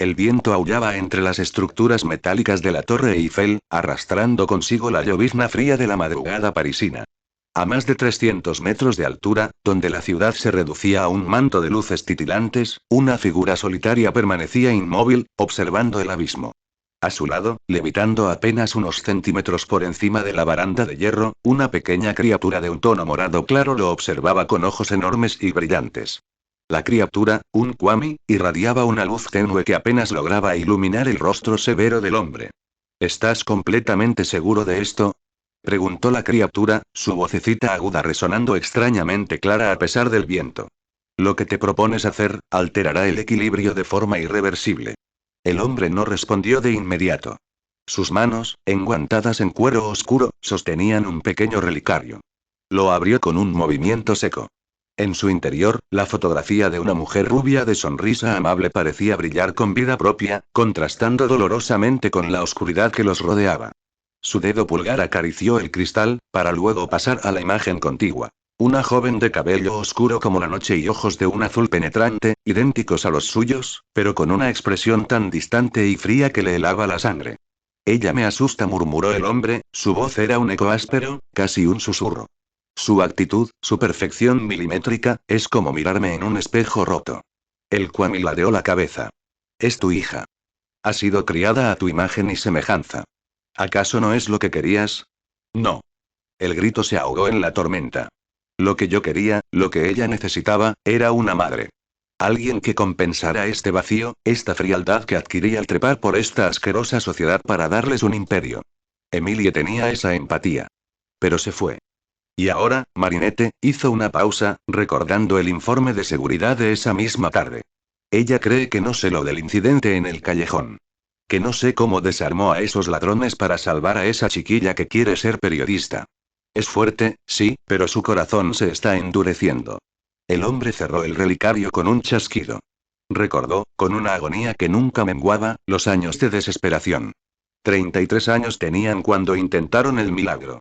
El viento aullaba entre las estructuras metálicas de la Torre Eiffel, arrastrando consigo la llovizna fría de la madrugada parisina. A más de 300 metros de altura, donde la ciudad se reducía a un manto de luces titilantes, una figura solitaria permanecía inmóvil, observando el abismo. A su lado, levitando apenas unos centímetros por encima de la baranda de hierro, una pequeña criatura de un tono morado claro lo observaba con ojos enormes y brillantes. La criatura, un kwami, irradiaba una luz tenue que apenas lograba iluminar el rostro severo del hombre. ¿Estás completamente seguro de esto? Preguntó la criatura, su vocecita aguda resonando extrañamente clara a pesar del viento. Lo que te propones hacer, alterará el equilibrio de forma irreversible. El hombre no respondió de inmediato. Sus manos, enguantadas en cuero oscuro, sostenían un pequeño relicario. Lo abrió con un movimiento seco. En su interior, la fotografía de una mujer rubia de sonrisa amable parecía brillar con vida propia, contrastando dolorosamente con la oscuridad que los rodeaba. Su dedo pulgar acarició el cristal, para luego pasar a la imagen contigua. Una joven de cabello oscuro como la noche y ojos de un azul penetrante, idénticos a los suyos, pero con una expresión tan distante y fría que le helaba la sangre. Ella me asusta, murmuró el hombre, su voz era un eco áspero, casi un susurro. Su actitud, su perfección milimétrica, es como mirarme en un espejo roto. El kwami ladeó la cabeza. Es tu hija. Ha sido criada a tu imagen y semejanza. ¿Acaso no es lo que querías? No. El grito se ahogó en la tormenta. Lo que yo quería, lo que ella necesitaba, era una madre. Alguien que compensara este vacío, esta frialdad que adquiría al trepar por esta asquerosa sociedad para darles un imperio. Emilie tenía esa empatía. Pero se fue. Y ahora, Marinette, hizo una pausa, recordando el informe de seguridad de esa misma tarde. Ella cree que no sé lo del incidente en el callejón. Que no sé cómo desarmó a esos ladrones para salvar a esa chiquilla que quiere ser periodista. Es fuerte, sí, pero su corazón se está endureciendo. El hombre cerró el relicario con un chasquido. Recordó, con una agonía que nunca menguaba, los años de desesperación. 33 años tenían cuando intentaron el milagro.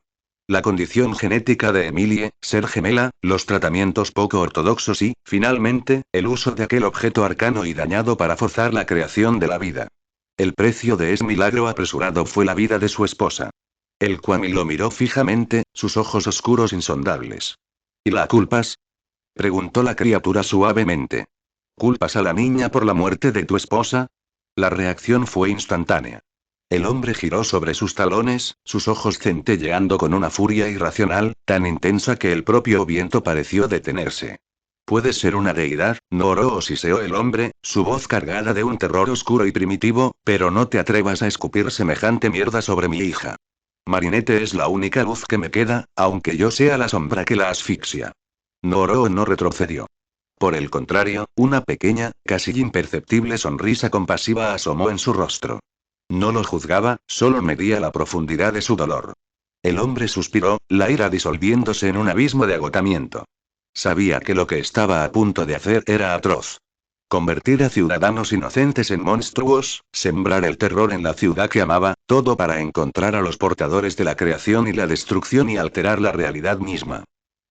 La condición genética de Emilie, ser gemela, los tratamientos poco ortodoxos y, finalmente, el uso de aquel objeto arcano y dañado para forzar la creación de la vida. El precio de ese milagro apresurado fue la vida de su esposa. El kwami lo miró fijamente, sus ojos oscuros insondables. ¿Y la culpas? Preguntó la criatura suavemente. ¿Culpas a la niña por la muerte de tu esposa? La reacción fue instantánea. El hombre giró sobre sus talones, sus ojos centelleando con una furia irracional, tan intensa que el propio viento pareció detenerse. Puedes ser una deidad, no oró o siseó el hombre, su voz cargada de un terror oscuro y primitivo, pero no te atrevas a escupir semejante mierda sobre mi hija. Marinette es la única luz que me queda, aunque yo sea la sombra que la asfixia. Noro no retrocedió. Por el contrario, una pequeña, casi imperceptible sonrisa compasiva asomó en su rostro. No lo juzgaba, solo medía la profundidad de su dolor. El hombre suspiró, la ira disolviéndose en un abismo de agotamiento. Sabía que lo que estaba a punto de hacer era atroz. Convertir a ciudadanos inocentes en monstruos, sembrar el terror en la ciudad que amaba, todo para encontrar a los portadores de la creación y la destrucción y alterar la realidad misma.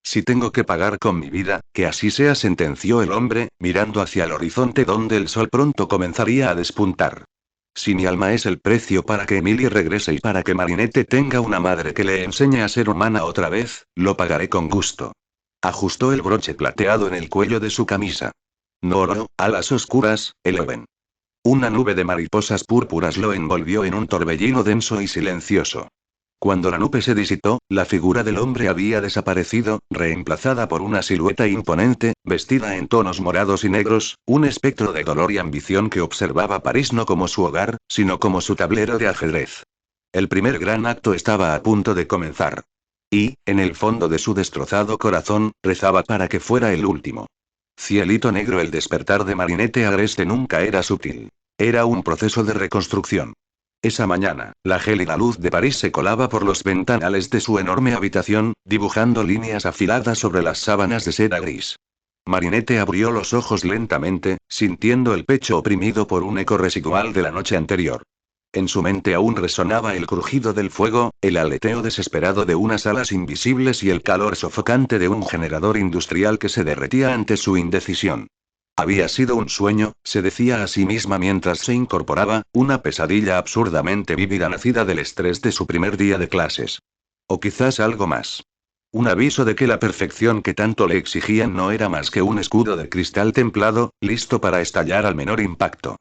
Si tengo que pagar con mi vida, que así sea, sentenció el hombre, mirando hacia el horizonte donde el sol pronto comenzaría a despuntar. Si mi alma es el precio para que Emilie regrese y para que Marinette tenga una madre que le enseñe a ser humana otra vez, lo pagaré con gusto. Ajustó el broche plateado en el cuello de su camisa. Noro, alas oscuras, Eleven. Una nube de mariposas púrpuras lo envolvió en un torbellino denso y silencioso. Cuando la nube se disipó, la figura del hombre había desaparecido, reemplazada por una silueta imponente, vestida en tonos morados y negros, un espectro de dolor y ambición que observaba París no como su hogar, sino como su tablero de ajedrez. El primer gran acto estaba a punto de comenzar. Y, en el fondo de su destrozado corazón, rezaba para que fuera el último. Cielito negro, el despertar de Marinette Agreste nunca era sutil. Era un proceso de reconstrucción. Esa mañana, la gélida luz de París se colaba por los ventanales de su enorme habitación, dibujando líneas afiladas sobre las sábanas de seda gris. Marinette abrió los ojos lentamente, sintiendo el pecho oprimido por un eco residual de la noche anterior. En su mente aún resonaba el crujido del fuego, el aleteo desesperado de unas alas invisibles y el calor sofocante de un generador industrial que se derretía ante su indecisión. Había sido un sueño, se decía a sí misma mientras se incorporaba, una pesadilla absurdamente vívida nacida del estrés de su primer día de clases. O quizás algo más. Un aviso de que la perfección que tanto le exigían no era más que un escudo de cristal templado, listo para estallar al menor impacto.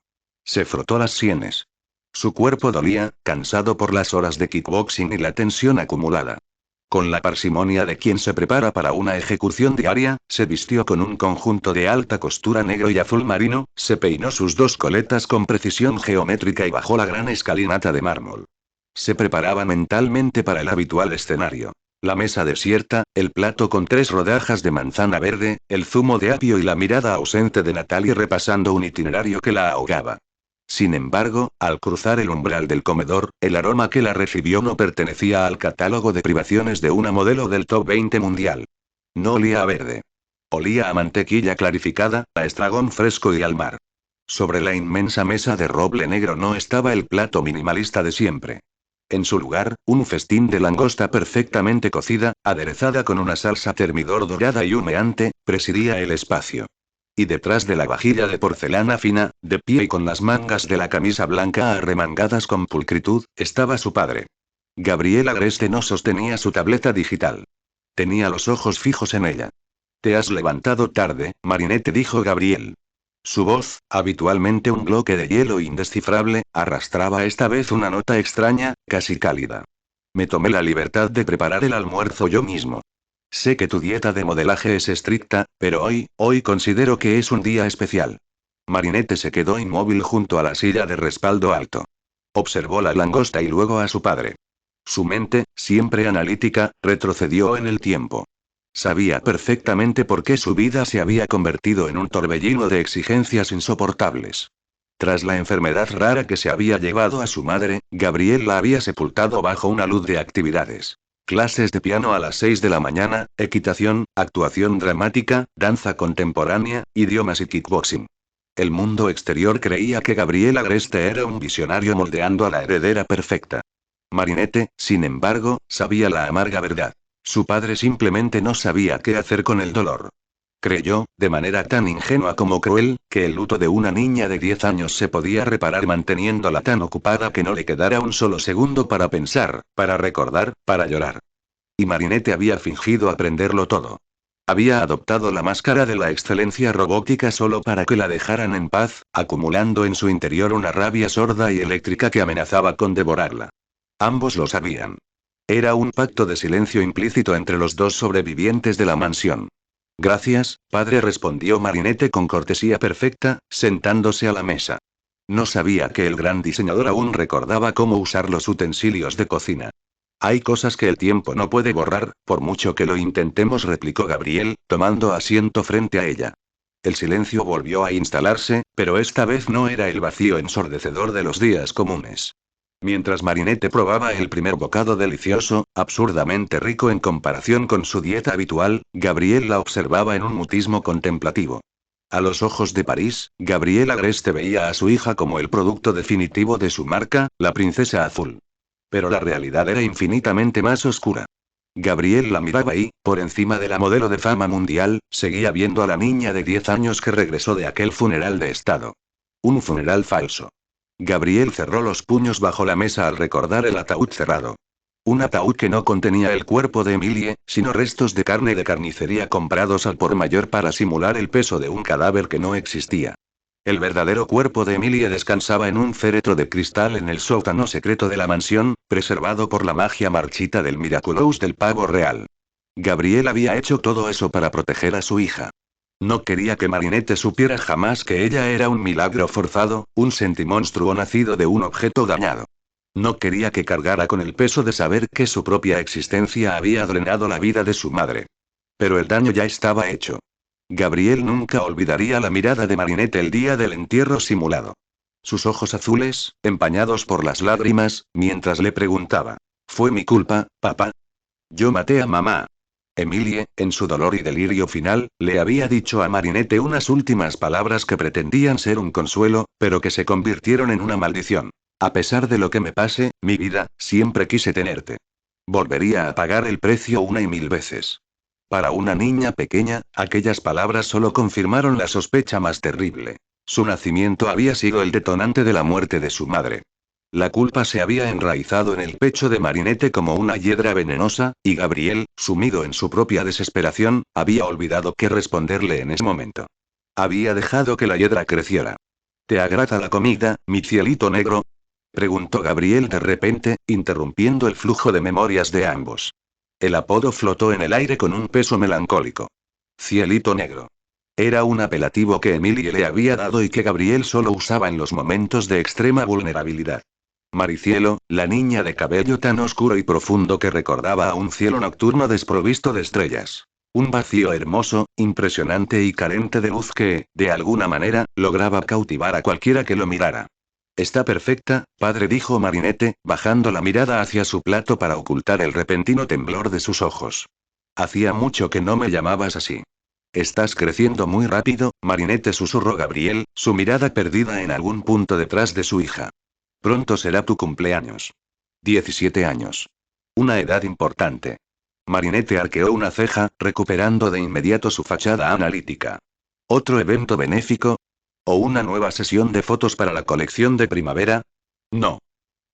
Se frotó las sienes. Su cuerpo dolía, cansado por las horas de kickboxing y la tensión acumulada. Con la parsimonia de quien se prepara para una ejecución diaria, se vistió con un conjunto de alta costura negro y azul marino, se peinó sus dos coletas con precisión geométrica y bajó la gran escalinata de mármol. Se preparaba mentalmente para el habitual escenario. La mesa desierta, el plato con 3 rodajas de manzana verde, el zumo de apio y la mirada ausente de Natalie repasando un itinerario que la ahogaba. Sin embargo, al cruzar el umbral del comedor, el aroma que la recibió no pertenecía al catálogo de privaciones de una modelo del top 20 mundial. No olía a verde. Olía a mantequilla clarificada, a estragón fresco y al mar. Sobre la inmensa mesa de roble negro no estaba el plato minimalista de siempre. En su lugar, un festín de langosta perfectamente cocida, aderezada con una salsa termidor dorada y humeante, presidía el espacio. Y detrás de la vajilla de porcelana fina, de pie y con las mangas de la camisa blanca arremangadas con pulcritud, estaba su padre. Gabriel Agreste no sostenía su tableta digital. Tenía los ojos fijos en ella. Te has levantado tarde, Marinette, dijo Gabriel. Su voz, habitualmente un bloque de hielo indescifrable, arrastraba esta vez una nota extraña, casi cálida. Me tomé la libertad de preparar el almuerzo yo mismo. Sé que tu dieta de modelaje es estricta, pero hoy considero que es un día especial. Marinette se quedó inmóvil junto a la silla de respaldo alto. Observó la langosta y luego a su padre. Su mente, siempre analítica, retrocedió en el tiempo. Sabía perfectamente por qué su vida se había convertido en un torbellino de exigencias insoportables. Tras la enfermedad rara que se había llevado a su madre, Gabriel la había sepultado bajo una luz de actividades. Clases de piano a las 6 de la mañana, equitación, actuación dramática, danza contemporánea, idiomas y kickboxing. El mundo exterior creía que Gabriel Agreste era un visionario moldeando a la heredera perfecta. Marinette, sin embargo, sabía la amarga verdad. Su padre simplemente no sabía qué hacer con el dolor. Creyó, de manera tan ingenua como cruel, que el luto de una niña de 10 años se podía reparar manteniéndola tan ocupada que no le quedara un solo segundo para pensar, para recordar, para llorar. Y Marinette había fingido aprenderlo todo. Había adoptado la máscara de la excelencia robótica solo para que la dejaran en paz, acumulando en su interior una rabia sorda y eléctrica que amenazaba con devorarla. Ambos lo sabían. Era un pacto de silencio implícito entre los dos sobrevivientes de la mansión. Gracias, padre, respondió Marinette con cortesía perfecta, sentándose a la mesa. No sabía que el gran diseñador aún recordaba cómo usar los utensilios de cocina. Hay cosas que el tiempo no puede borrar, por mucho que lo intentemos, replicó Gabriel, tomando asiento frente a ella. El silencio volvió a instalarse, pero esta vez no era el vacío ensordecedor de los días comunes. Mientras Marinette probaba el primer bocado delicioso, absurdamente rico en comparación con su dieta habitual, Gabriel la observaba en un mutismo contemplativo. A los ojos de París, Gabriel Agreste veía a su hija como el producto definitivo de su marca, la princesa azul. Pero la realidad era infinitamente más oscura. Gabriel la miraba y, por encima de la modelo de fama mundial, seguía viendo a la niña de 10 años que regresó de aquel funeral de estado. Un funeral falso. Gabriel cerró los puños bajo la mesa al recordar el ataúd cerrado. Un ataúd que no contenía el cuerpo de Emilie, sino restos de carne de carnicería comprados al por mayor para simular el peso de un cadáver que no existía. El verdadero cuerpo de Emilie descansaba en un féretro de cristal en el sótano secreto de la mansión, preservado por la magia marchita del Miraculous del pavo real. Gabriel había hecho todo eso para proteger a su hija. No quería que Marinette supiera jamás que ella era un milagro forzado, un sentimonstruo nacido de un objeto dañado. No quería que cargara con el peso de saber que su propia existencia había drenado la vida de su madre. Pero el daño ya estaba hecho. Gabriel nunca olvidaría la mirada de Marinette el día del entierro simulado. Sus ojos azules, empañados por las lágrimas, mientras le preguntaba: «¿Fue mi culpa, papá? Yo maté a mamá». Emilie, en su dolor y delirio final, le había dicho a Marinette unas últimas palabras que pretendían ser un consuelo, pero que se convirtieron en una maldición. A pesar de lo que me pase, mi vida, siempre quise tenerte. Volvería a pagar el precio una y mil veces. Para una niña pequeña, aquellas palabras solo confirmaron la sospecha más terrible. Su nacimiento había sido el detonante de la muerte de su madre. La culpa se había enraizado en el pecho de Marinette como una hiedra venenosa, y Gabriel, sumido en su propia desesperación, había olvidado qué responderle en ese momento. Había dejado que la hiedra creciera. ¿Te agrada la comida, mi cielito negro? Preguntó Gabriel de repente, interrumpiendo el flujo de memorias de ambos. El apodo flotó en el aire con un peso melancólico. Cielito negro. Era un apelativo que Emilie le había dado y que Gabriel solo usaba en los momentos de extrema vulnerabilidad. Maricielo, la niña de cabello tan oscuro y profundo que recordaba a un cielo nocturno desprovisto de estrellas. Un vacío hermoso, impresionante y carente de luz que, de alguna manera, lograba cautivar a cualquiera que lo mirara. Está perfecta, padre, dijo Marinette, bajando la mirada hacia su plato para ocultar el repentino temblor de sus ojos. Hacía mucho que no me llamabas así. Estás creciendo muy rápido, Marinette, susurró Gabriel, su mirada perdida en algún punto detrás de su hija. Pronto será tu cumpleaños. 17 años. Una edad importante. Marinette arqueó una ceja, recuperando de inmediato su fachada analítica. ¿Otro evento benéfico? ¿O una nueva sesión de fotos para la colección de primavera? No.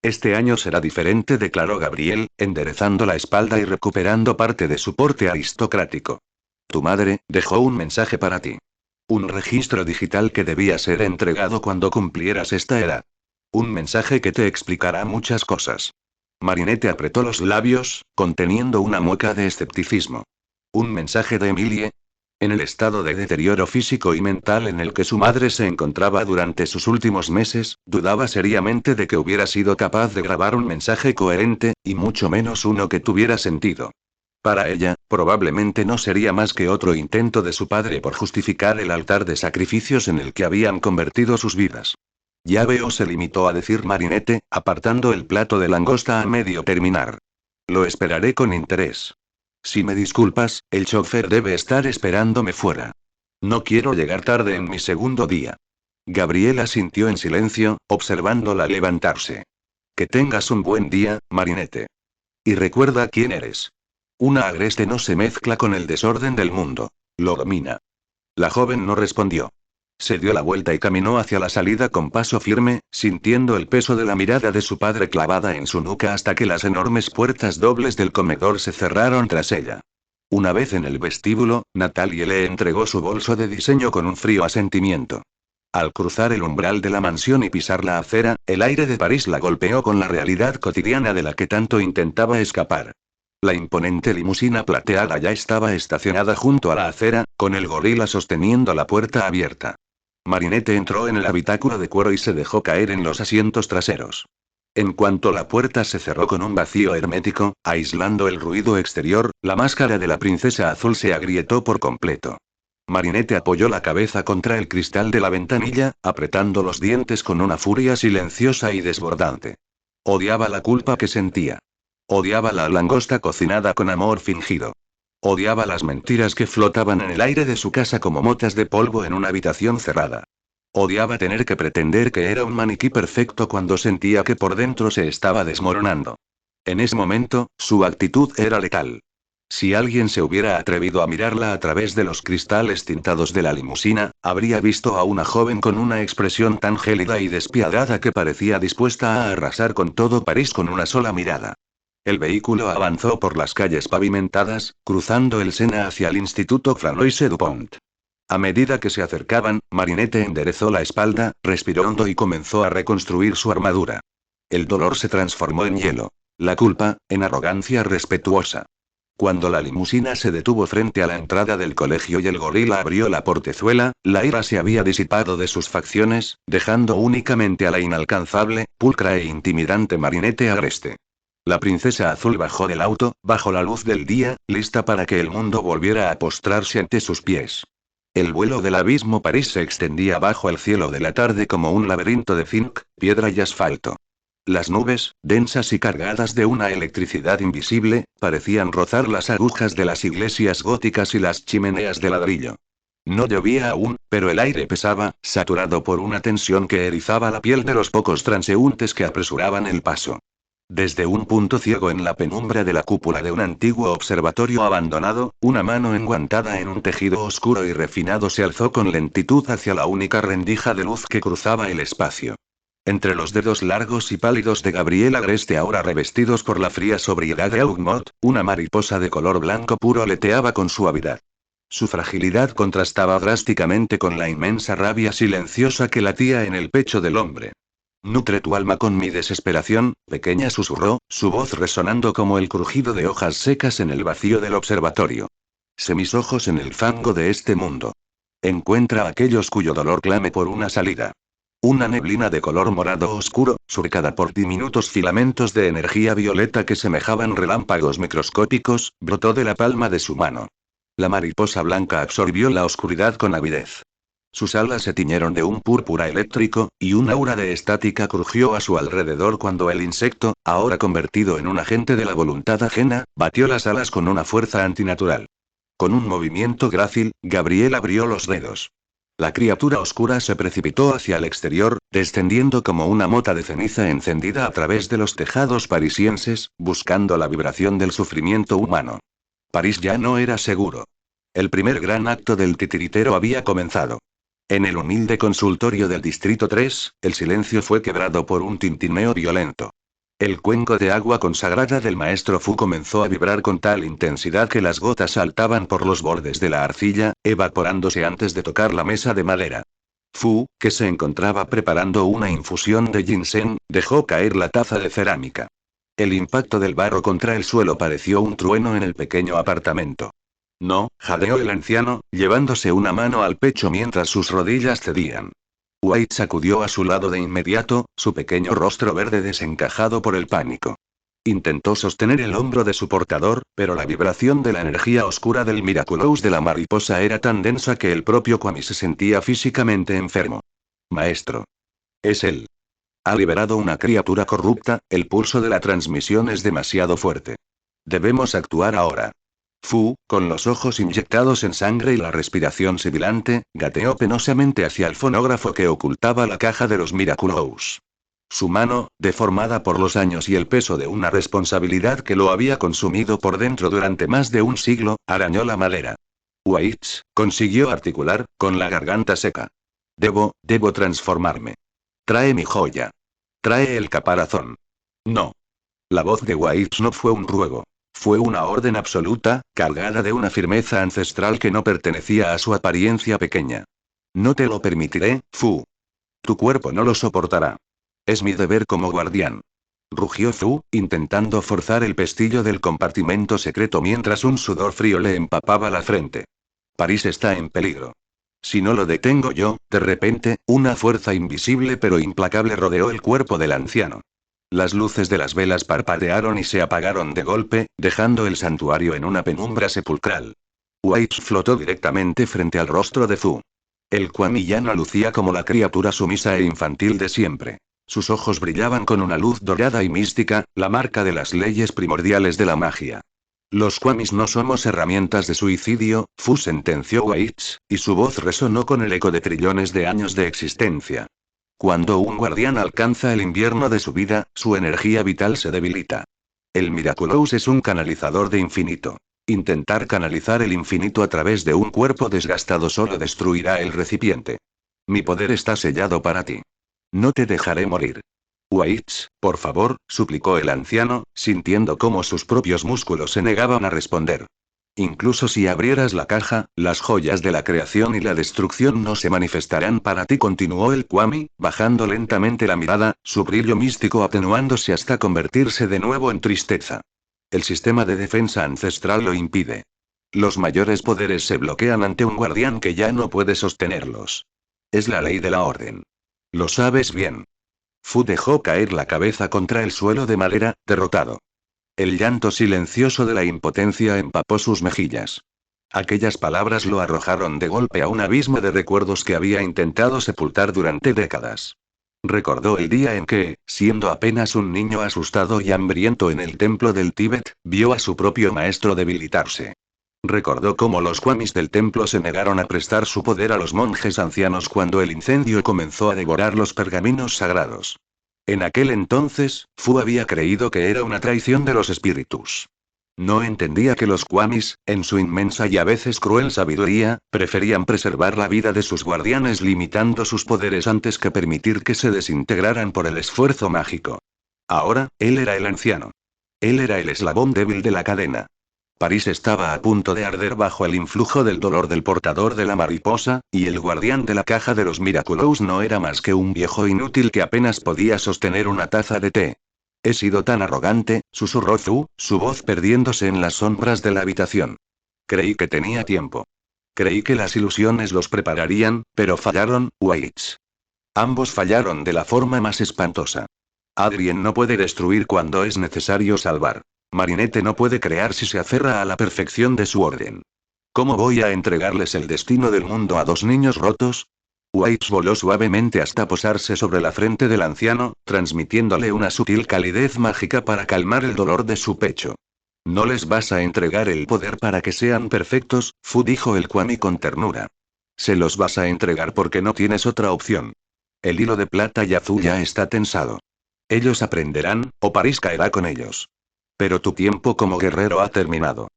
Este año será diferente, declaró Gabriel, enderezando la espalda y recuperando parte de su porte aristocrático. Tu madre dejó un mensaje para ti. Un registro digital que debía ser entregado cuando cumplieras esta edad. Un mensaje que te explicará muchas cosas. Marinette apretó los labios, conteniendo una mueca de escepticismo. ¿Un mensaje de Emilie? En el estado de deterioro físico y mental en el que su madre se encontraba durante sus últimos meses, dudaba seriamente de que hubiera sido capaz de grabar un mensaje coherente, y mucho menos uno que tuviera sentido. Para ella, probablemente no sería más que otro intento de su padre por justificar el altar de sacrificios en el que habían convertido sus vidas. Ya veo, se limitó a decir Marinette, apartando el plato de langosta a medio terminar. Lo esperaré con interés. Si me disculpas, el chofer debe estar esperándome fuera. No quiero llegar tarde en mi segundo día. Gabriel asintió en silencio, observándola levantarse. Que tengas un buen día, Marinette. Y recuerda quién eres. Una agreste no se mezcla con el desorden del mundo. Lo domina. La joven no respondió. Se dio la vuelta y caminó hacia la salida con paso firme, sintiendo el peso de la mirada de su padre clavada en su nuca hasta que las enormes puertas dobles del comedor se cerraron tras ella. Una vez en el vestíbulo, Natalie le entregó su bolso de diseño con un frío asentimiento. Al cruzar el umbral de la mansión y pisar la acera, el aire de París la golpeó con la realidad cotidiana de la que tanto intentaba escapar. La imponente limusina plateada ya estaba estacionada junto a la acera, con el gorila sosteniendo la puerta abierta. Marinette entró en el habitáculo de cuero y se dejó caer en los asientos traseros. En cuanto la puerta se cerró con un vacío hermético, aislando el ruido exterior, la máscara de la princesa azul se agrietó por completo. Marinette apoyó la cabeza contra el cristal de la ventanilla, apretando los dientes con una furia silenciosa y desbordante. Odiaba la culpa que sentía. Odiaba la langosta cocinada con amor fingido. Odiaba las mentiras que flotaban en el aire de su casa como motas de polvo en una habitación cerrada. Odiaba tener que pretender que era un maniquí perfecto cuando sentía que por dentro se estaba desmoronando. En ese momento, su actitud era letal. Si alguien se hubiera atrevido a mirarla a través de los cristales tintados de la limusina, habría visto a una joven con una expresión tan gélida y despiadada que parecía dispuesta a arrasar con todo París con una sola mirada. El vehículo avanzó por las calles pavimentadas, cruzando el Sena hacia el Instituto Flanoise-Dupont. A medida que se acercaban, Marinette enderezó la espalda, respiró hondo y comenzó a reconstruir su armadura. El dolor se transformó en hielo. La culpa, en arrogancia respetuosa. Cuando la limusina se detuvo frente a la entrada del colegio y el gorila abrió la portezuela, la ira se había disipado de sus facciones, dejando únicamente a la inalcanzable, pulcra e intimidante Marinette agreste. La princesa azul bajó del auto, bajo la luz del día, lista para que el mundo volviera a postrarse ante sus pies. El vuelo del abismo París se extendía bajo el cielo de la tarde como un laberinto de zinc, piedra y asfalto. Las nubes, densas y cargadas de una electricidad invisible, parecían rozar las agujas de las iglesias góticas y las chimeneas de ladrillo. No llovía aún, pero el aire pesaba, saturado por una tensión que erizaba la piel de los pocos transeúntes que apresuraban el paso. Desde un punto ciego en la penumbra de la cúpula de un antiguo observatorio abandonado, una mano enguantada en un tejido oscuro y refinado se alzó con lentitud hacia la única rendija de luz que cruzaba el espacio. Entre los dedos largos y pálidos de Gabriel Agreste, ahora revestidos por la fría sobriedad de Augmont, una mariposa de color blanco puro aleteaba con suavidad. Su fragilidad contrastaba drásticamente con la inmensa rabia silenciosa que latía en el pecho del hombre. Nutre tu alma con mi desesperación, pequeña, susurró, su voz resonando como el crujido de hojas secas en el vacío del observatorio. Sé mis ojos en el fango de este mundo. Encuentra a aquellos cuyo dolor clame por una salida. Una neblina de color morado oscuro, surcada por diminutos filamentos de energía violeta que semejaban relámpagos microscópicos, brotó de la palma de su mano. La mariposa blanca absorbió la oscuridad con avidez. Sus alas se tiñeron de un púrpura eléctrico, y un aura de estática crujió a su alrededor cuando el insecto, ahora convertido en un agente de la voluntad ajena, batió las alas con una fuerza antinatural. Con un movimiento grácil, Gabriel abrió los dedos. La criatura oscura se precipitó hacia el exterior, descendiendo como una mota de ceniza encendida a través de los tejados parisienses, buscando la vibración del sufrimiento humano. París ya no era seguro. El primer gran acto del titiritero había comenzado. En el humilde consultorio del Distrito 3, el silencio fue quebrado por un tintineo violento. El cuenco de agua consagrada del maestro Fu comenzó a vibrar con tal intensidad que las gotas saltaban por los bordes de la arcilla, evaporándose antes de tocar la mesa de madera. Fu, que se encontraba preparando una infusión de ginseng, dejó caer la taza de cerámica. El impacto del barro contra el suelo pareció un trueno en el pequeño apartamento. No, jadeó el anciano, llevándose una mano al pecho mientras sus rodillas cedían. White sacudió a su lado de inmediato, su pequeño rostro verde desencajado por el pánico. Intentó sostener el hombro de su portador, pero la vibración de la energía oscura del Miraculous de la mariposa era tan densa que el propio Kwami se sentía físicamente enfermo. Maestro. Es él. Ha liberado una criatura corrupta, el pulso de la transmisión es demasiado fuerte. Debemos actuar ahora. Fu, con los ojos inyectados en sangre y la respiración sibilante, gateó penosamente hacia el fonógrafo que ocultaba la caja de los Miraculous. Su mano, deformada por los años y el peso de una responsabilidad que lo había consumido por dentro durante más de un siglo, arañó la madera. White consiguió articular, con la garganta seca. Debo transformarme. Trae mi joya. Trae el caparazón. No. La voz de White no fue un ruego. Fue una orden absoluta, cargada de una firmeza ancestral que no pertenecía a su apariencia pequeña. No te lo permitiré, Fu. Tu cuerpo no lo soportará. Es mi deber como guardián. Rugió Fu, intentando forzar el pestillo del compartimento secreto mientras un sudor frío le empapaba la frente. París está en peligro. Si no lo detengo yo, de repente, una fuerza invisible pero implacable rodeó el cuerpo del anciano. Las luces de las velas parpadearon y se apagaron de golpe, dejando el santuario en una penumbra sepulcral. White flotó directamente frente al rostro de Fu. El Kwami ya no lucía como la criatura sumisa e infantil de siempre. Sus ojos brillaban con una luz dorada y mística, la marca de las leyes primordiales de la magia. Los Kwamis no somos herramientas de suicidio, Fu sentenció White, y su voz resonó con el eco de trillones de años de existencia. Cuando un guardián alcanza el invierno de su vida, su energía vital se debilita. El Miraculous es un canalizador de infinito. Intentar canalizar el infinito a través de un cuerpo desgastado solo destruirá el recipiente. Mi poder está sellado para ti. No te dejaré morir. White, por favor, suplicó el anciano, sintiendo cómo sus propios músculos se negaban a responder. Incluso si abrieras la caja, las joyas de la creación y la destrucción no se manifestarán para ti, continuó el Kwami, bajando lentamente la mirada, su brillo místico atenuándose hasta convertirse de nuevo en tristeza. El sistema de defensa ancestral lo impide. Los mayores poderes se bloquean ante un guardián que ya no puede sostenerlos. Es la ley de la orden. Lo sabes bien. Fu dejó caer la cabeza contra el suelo de madera, derrotado. El llanto silencioso de la impotencia empapó sus mejillas. Aquellas palabras lo arrojaron de golpe a un abismo de recuerdos que había intentado sepultar durante décadas. Recordó el día en que, siendo apenas un niño asustado y hambriento en el templo del Tíbet, vio a su propio maestro debilitarse. Recordó cómo los Kwamis del templo se negaron a prestar su poder a los monjes ancianos cuando el incendio comenzó a devorar los pergaminos sagrados. En aquel entonces, Fu había creído que era una traición de los espíritus. No entendía que los Kwamis, en su inmensa y a veces cruel sabiduría, preferían preservar la vida de sus guardianes limitando sus poderes antes que permitir que se desintegraran por el esfuerzo mágico. Ahora, él era el anciano. Él era el eslabón débil de la cadena. París estaba a punto de arder bajo el influjo del dolor del portador de la mariposa, y el guardián de la caja de los Miraculous no era más que un viejo inútil que apenas podía sostener una taza de té. He sido tan arrogante, susurró Zhu, su voz perdiéndose en las sombras de la habitación. Creí que tenía tiempo. Creí que las ilusiones los prepararían, pero fallaron, Waits. Ambos fallaron de la forma más espantosa. Adrien no puede destruir cuando es necesario salvar. Marinette no puede crear si se aferra a la perfección de su orden. ¿Cómo voy a entregarles el destino del mundo a dos niños rotos? Waits voló suavemente hasta posarse sobre la frente del anciano, transmitiéndole una sutil calidez mágica para calmar el dolor de su pecho. No les vas a entregar el poder para que sean perfectos, Fu dijo el Kwami con ternura. Se los vas a entregar porque no tienes otra opción. El hilo de plata y azul ya está tensado. Ellos aprenderán, o París caerá con ellos. Pero tu tiempo como guerrero ha terminado.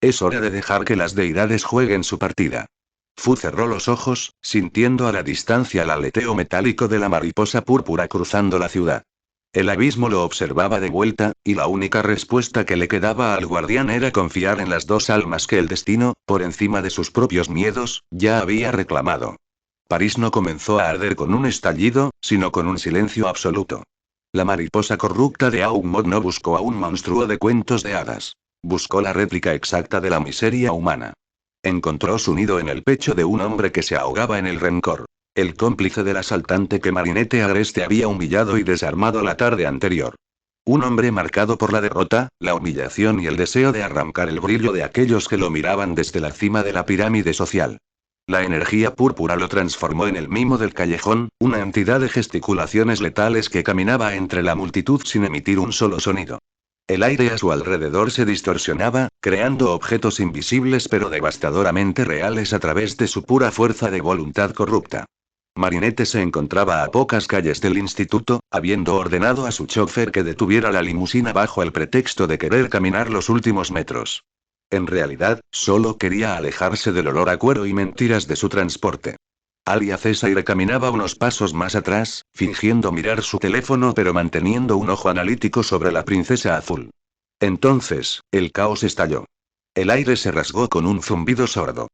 Es hora de dejar que las deidades jueguen su partida. Fu cerró los ojos, sintiendo a la distancia el aleteo metálico de la mariposa púrpura cruzando la ciudad. El abismo lo observaba de vuelta, y la única respuesta que le quedaba al guardián era confiar en las dos almas que el destino, por encima de sus propios miedos, ya había reclamado. París no comenzó a arder con un estallido, sino con un silencio absoluto. La mariposa corrupta de Augmod no buscó a un monstruo de cuentos de hadas. Buscó la réplica exacta de la miseria humana. Encontró su nido en el pecho de un hombre que se ahogaba en el rencor. El cómplice del asaltante que Marinette Agreste había humillado y desarmado la tarde anterior. Un hombre marcado por la derrota, la humillación y el deseo de arrancar el brillo de aquellos que lo miraban desde la cima de la pirámide social. La energía púrpura lo transformó en el mimo del callejón, una entidad de gesticulaciones letales que caminaba entre la multitud sin emitir un solo sonido. El aire a su alrededor se distorsionaba, creando objetos invisibles pero devastadoramente reales a través de su pura fuerza de voluntad corrupta. Marinette se encontraba a pocas calles del instituto, habiendo ordenado a su chofer que detuviera la limusina bajo el pretexto de querer caminar los últimos metros. En realidad, solo quería alejarse del olor a cuero y mentiras de su transporte. Alia Cesaire caminaba unos pasos más atrás, fingiendo mirar su teléfono pero manteniendo un ojo analítico sobre la princesa azul. Entonces, el caos estalló. El aire se rasgó con un zumbido sordo.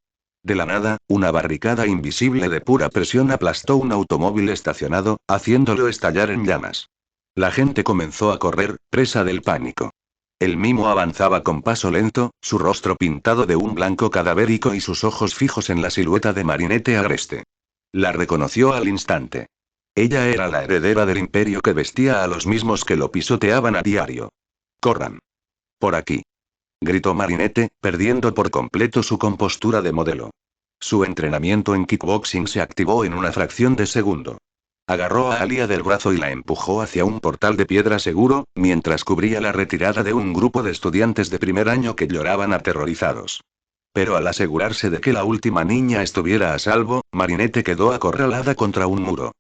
De la nada, una barricada invisible de pura presión aplastó un automóvil estacionado, haciéndolo estallar en llamas. La gente comenzó a correr, presa del pánico. El mimo avanzaba con paso lento, su rostro pintado de un blanco cadavérico y sus ojos fijos en la silueta de Marinette Agreste. La reconoció al instante. Ella era la heredera del imperio que vestía a los mismos que lo pisoteaban a diario. ¡Corran! Por aquí. Gritó Marinette, perdiendo por completo su compostura de modelo. Su entrenamiento en kickboxing se activó en una fracción de segundo. Agarró a Alia del brazo y la empujó hacia un portal de piedra seguro, mientras cubría la retirada de un grupo de estudiantes de primer año que lloraban aterrorizados. Pero al asegurarse de que la última niña estuviera a salvo, Marinette quedó acorralada contra un muro.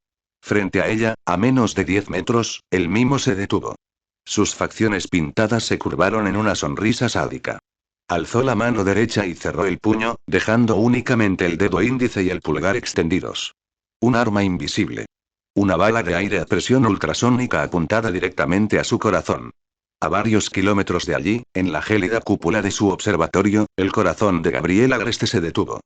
Frente a ella, a menos de 10 metros, el mimo se detuvo. Sus facciones pintadas se curvaron en una sonrisa sádica. Alzó la mano derecha y cerró el puño, dejando únicamente el dedo índice y el pulgar extendidos. Un arma invisible. Una bala de aire a presión ultrasónica apuntada directamente a su corazón. A varios kilómetros de allí, en la gélida cúpula de su observatorio, el corazón de Gabriel Agreste se detuvo.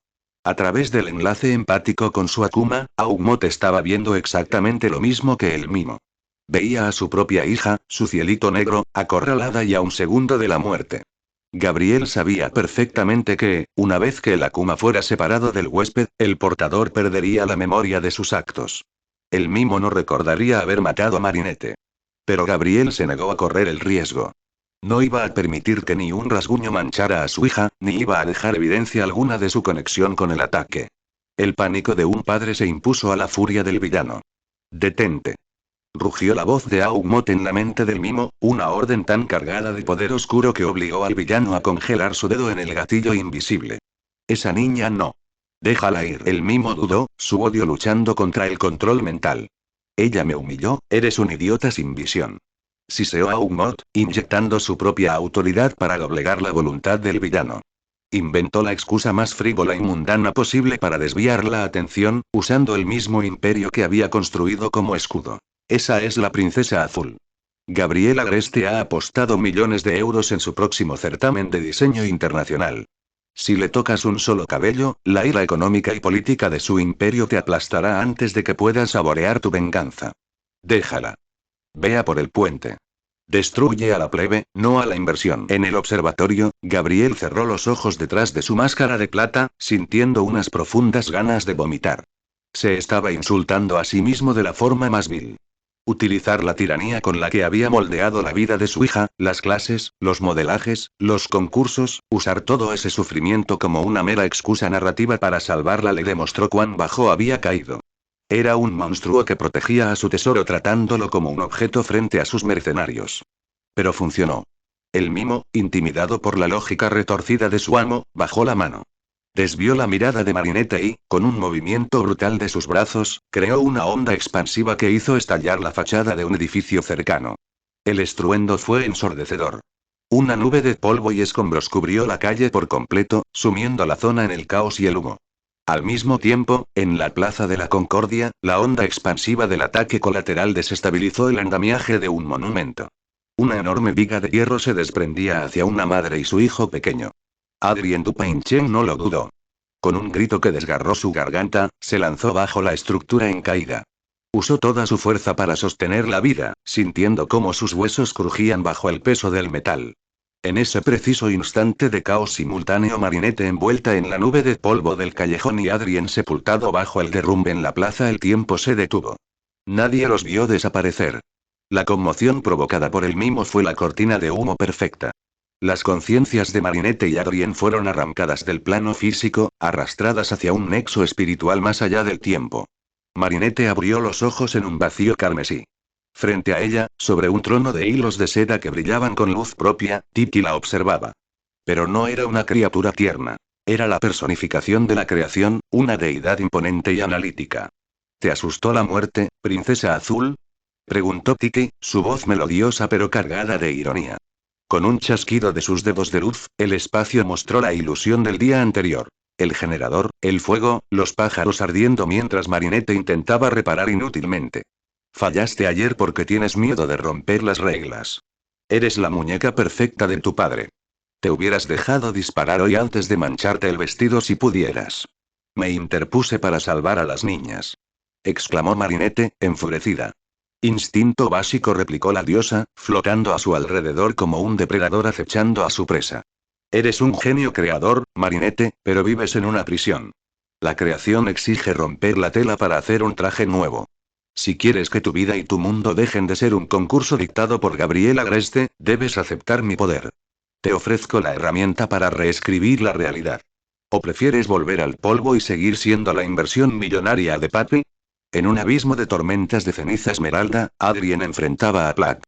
A través del enlace empático con su Akuma, Augmot estaba viendo exactamente lo mismo que el mimo. Veía a su propia hija, su cielito negro, acorralada y a un segundo de la muerte. Gabriel sabía perfectamente que, una vez que el Akuma fuera separado del huésped, el portador perdería la memoria de sus actos. El mimo no recordaría haber matado a Marinette. Pero Gabriel se negó a correr el riesgo. No iba a permitir que ni un rasguño manchara a su hija, ni iba a dejar evidencia alguna de su conexión con el ataque. El pánico de un padre se impuso a la furia del villano. «Detente». Rugió la voz de Augmot en la mente del mimo, una orden tan cargada de poder oscuro que obligó al villano a congelar su dedo en el gatillo invisible. «Esa niña no. Déjala ir». El mimo dudó, su odio luchando contra el control mental. Ella me humilló, eres un idiota sin visión. Siseó Aumot, inyectando su propia autoridad para doblegar la voluntad del villano. Inventó la excusa más frívola y mundana posible para desviar la atención, usando el mismo imperio que había construido como escudo. Esa es la princesa azul. Gabriel Agreste ha apostado millones de euros en su próximo certamen de diseño internacional. Si le tocas un solo cabello, la ira económica y política de su imperio te aplastará antes de que puedas saborear tu venganza. Déjala. Vea por el puente. Destruye a la plebe, no a la inversión. En el observatorio, Gabriel cerró los ojos detrás de su máscara de plata, sintiendo unas profundas ganas de vomitar. Se estaba insultando a sí mismo de la forma más vil. Utilizar la tiranía con la que había moldeado la vida de su hija, las clases, los modelajes, los concursos, usar todo ese sufrimiento como una mera excusa narrativa para salvarla le demostró cuán bajo había caído. Era un monstruo que protegía a su tesoro tratándolo como un objeto frente a sus mercenarios. Pero funcionó. El mimo, intimidado por la lógica retorcida de su amo, bajó la mano. Desvió la mirada de Marinette y, con un movimiento brutal de sus brazos, creó una onda expansiva que hizo estallar la fachada de un edificio cercano. El estruendo fue ensordecedor. Una nube de polvo y escombros cubrió la calle por completo, sumiendo la zona en el caos y el humo. Al mismo tiempo, en la Plaza de la Concordia, la onda expansiva del ataque colateral desestabilizó el andamiaje de un monumento. Una enorme viga de hierro se desprendía hacia una madre y su hijo pequeño. Adrien Dupin-Chen no lo dudó. Con un grito que desgarró su garganta, se lanzó bajo la estructura en caída. Usó toda su fuerza para sostener la vida, sintiendo cómo sus huesos crujían bajo el peso del metal. En ese preciso instante de caos simultáneo, Marinette envuelta en la nube de polvo del callejón y Adrien sepultado bajo el derrumbe en la plaza, el tiempo se detuvo. Nadie los vio desaparecer. La conmoción provocada por el mimo fue la cortina de humo perfecta. Las conciencias de Marinette y Adrien fueron arrancadas del plano físico, arrastradas hacia un nexo espiritual más allá del tiempo. Marinette abrió los ojos en un vacío carmesí. Frente a ella, sobre un trono de hilos de seda que brillaban con luz propia, Tiki la observaba. Pero no era una criatura tierna. Era la personificación de la creación, una deidad imponente y analítica. ¿Te asustó la muerte, princesa azul? Preguntó Tiki, su voz melodiosa pero cargada de ironía. Con un chasquido de sus dedos de luz, el espacio mostró la ilusión del día anterior. El generador, el fuego, los pájaros ardiendo mientras Marinette intentaba reparar inútilmente. Fallaste ayer porque tienes miedo de romper las reglas. Eres la muñeca perfecta de tu padre. Te hubieras dejado disparar hoy antes de mancharte el vestido si pudieras. Me interpuse para salvar a las niñas. Exclamó Marinette, enfurecida. Instinto básico, replicó la diosa, flotando a su alrededor como un depredador acechando a su presa. Eres un genio creador, Marinette, pero vives en una prisión. La creación exige romper la tela para hacer un traje nuevo. Si quieres que tu vida y tu mundo dejen de ser un concurso dictado por Gabriel Agreste, debes aceptar mi poder. Te ofrezco la herramienta para reescribir la realidad. ¿O prefieres volver al polvo y seguir siendo la inversión millonaria de papi? En un abismo de tormentas de ceniza esmeralda, Adrien enfrentaba a Plague.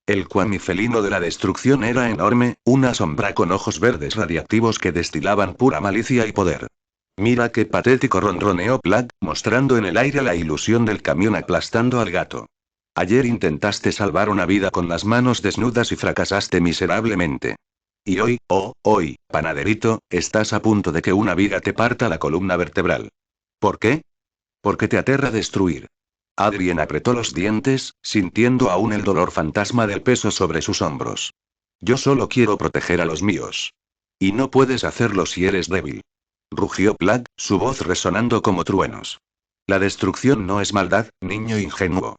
El cuamifelino de la destrucción era enorme, una sombra con ojos verdes radiactivos que destilaban pura malicia y poder. Mira qué patético, ronroneó Plague, mostrando en el aire la ilusión del camión aplastando al gato. Ayer intentaste salvar una vida con las manos desnudas y fracasaste miserablemente. Y hoy, panaderito, estás a punto de que una viga te parta la columna vertebral. ¿Por qué? Porque te aterra destruir. Adrien apretó los dientes, sintiendo aún el dolor fantasma del peso sobre sus hombros. Yo solo quiero proteger a los míos. Y no puedes hacerlo si eres débil. Rugió Plague, su voz resonando como truenos. La destrucción no es maldad, niño ingenuo.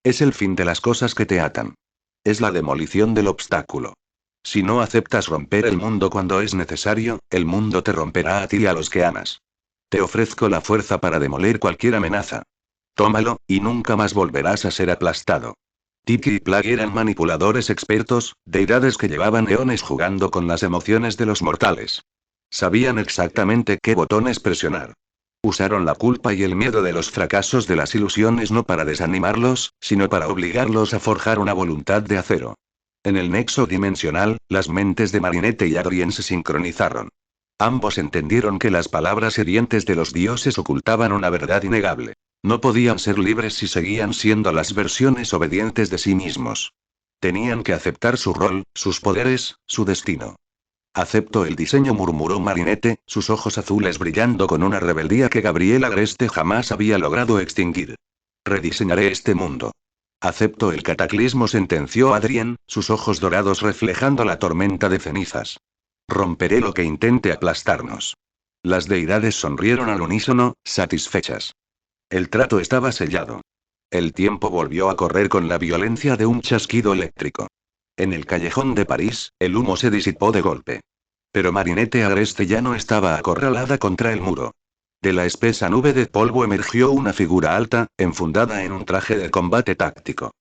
Es el fin de las cosas que te atan. Es la demolición del obstáculo. Si no aceptas romper el mundo cuando es necesario, el mundo te romperá a ti y a los que amas. Te ofrezco la fuerza para demoler cualquier amenaza. Tómalo, y nunca más volverás a ser aplastado. Tiki y Plague eran manipuladores expertos, deidades que llevaban eones jugando con las emociones de los mortales. Sabían exactamente qué botones presionar. Usaron la culpa y el miedo de los fracasos de las ilusiones no para desanimarlos, sino para obligarlos a forjar una voluntad de acero. En el nexo dimensional, las mentes de Marinette y Adrien se sincronizaron. Ambos entendieron que las palabras hirientes de los dioses ocultaban una verdad innegable. No podían ser libres si seguían siendo las versiones obedientes de sí mismos. Tenían que aceptar su rol, sus poderes, su destino. Acepto el diseño, murmuró Marinette, sus ojos azules brillando con una rebeldía que Gabriel Agreste jamás había logrado extinguir. Rediseñaré este mundo. Acepto el cataclismo, sentenció Adrien, sus ojos dorados reflejando la tormenta de cenizas. Romperé lo que intente aplastarnos. Las deidades sonrieron al unísono, satisfechas. El trato estaba sellado. El tiempo volvió a correr con la violencia de un chasquido eléctrico. En el callejón de París, el humo se disipó de golpe. Pero Marinette Agreste ya no estaba acorralada contra el muro. De la espesa nube de polvo emergió una figura alta, enfundada en un traje de combate táctico.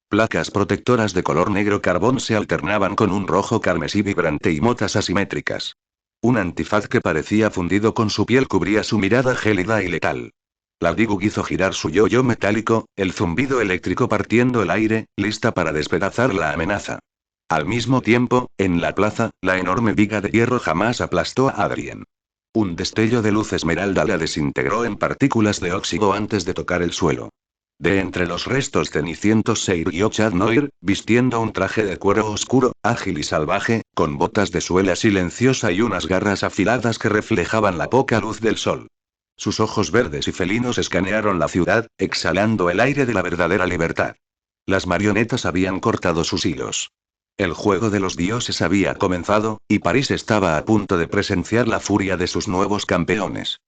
Placas protectoras de color negro carbón se alternaban con un rojo carmesí vibrante y motas asimétricas. Un antifaz que parecía fundido con su piel cubría su mirada gélida y letal. Ladybug hizo girar su yo-yo metálico, el zumbido eléctrico partiendo el aire, lista para despedazar la amenaza. Al mismo tiempo, en la plaza, la enorme viga de hierro jamás aplastó a Adrien. Un destello de luz esmeralda la desintegró en partículas de óxido antes de tocar el suelo. De entre los restos cenicientos se irguió Chad Noir, vistiendo un traje de cuero oscuro, ágil y salvaje, con botas de suela silenciosa y unas garras afiladas que reflejaban la poca luz del sol. Sus ojos verdes y felinos escanearon la ciudad, exhalando el aire de la verdadera libertad. Las marionetas habían cortado sus hilos. El juego de los dioses había comenzado, y París estaba a punto de presenciar la furia de sus nuevos campeones.